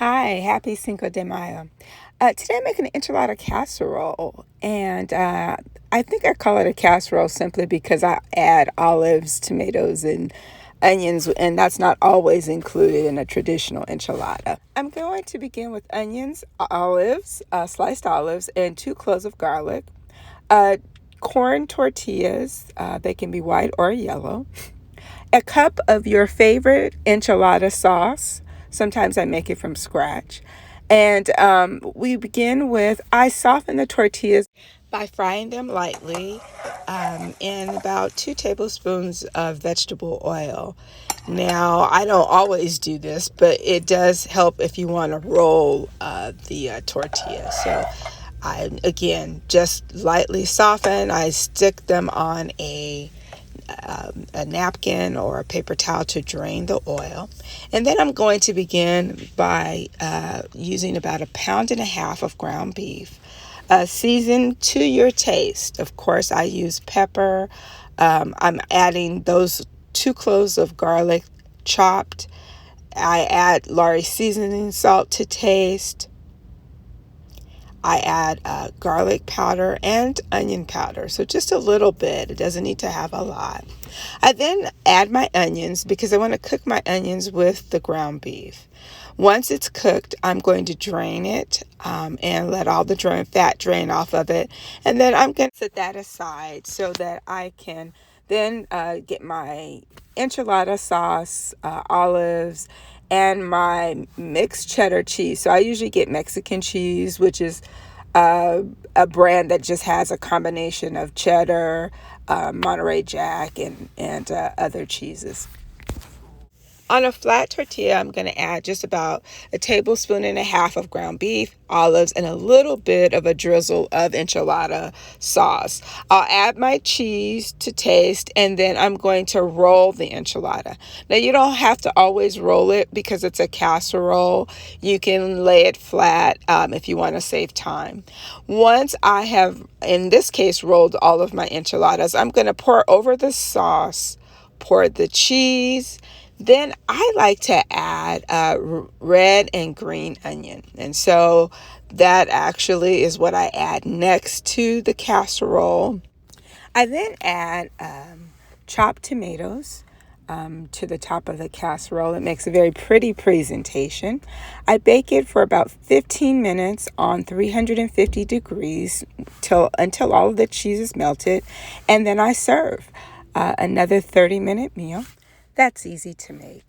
Hi, happy Cinco de Mayo. Today I'm making an enchilada casserole, and I think I call it a casserole simply because I add olives, tomatoes, and onions, and that's not always included in a traditional enchilada. I'm going to begin with onions, olives, sliced olives, and 2 cloves of garlic, uh, corn tortillas, they can be white or yellow, a cup of your favorite enchilada sauce. Sometimes I make it from scratch. And we begin with, I soften the tortillas by frying them lightly in about 2 tablespoons of vegetable oil. Now, I don't always do this, but it does help if you want to roll the tortilla. So I, again, just lightly soften. I stick them on a napkin or a paper towel to drain the oil. And then I'm going to begin by using about 1.5 pounds of ground beef. Season to your taste. Of course, I use pepper. I'm adding those 2 cloves of garlic chopped. I add Lari seasoning salt to taste. I add garlic powder and onion powder, so just a little bit. It doesn't need to have a lot. I then add my onions because I want to cook my onions with the ground beef. Once it's cooked, I'm going to drain it and let all the fat drain off of it. And then I'm going to set that aside so that I can then get my enchilada sauce, olives, and my mixed cheddar cheese. So I usually get Mexican cheese, which is a brand that just has a combination of cheddar, Monterey Jack, and other cheeses. On a flat tortilla, I'm going to add just about 1.5 tablespoons of ground beef, olives, and a little bit of a drizzle of enchilada sauce. I'll add my cheese to taste, and then I'm going to roll the enchilada. Now, you don't have to always roll it because it's a casserole. You can lay it flat if you want to save time. Once I have, in this case, rolled all of my enchiladas, I'm going to pour over the sauce, pour the cheese. Then I like to add red and green onion. And so that actually is what I add next to the casserole. I then add chopped tomatoes to the top of the casserole. It makes a very pretty presentation. I bake it for about 15 minutes on 350 degrees until all of the cheese is melted. And then I serve another 30-minute meal. That's easy to make.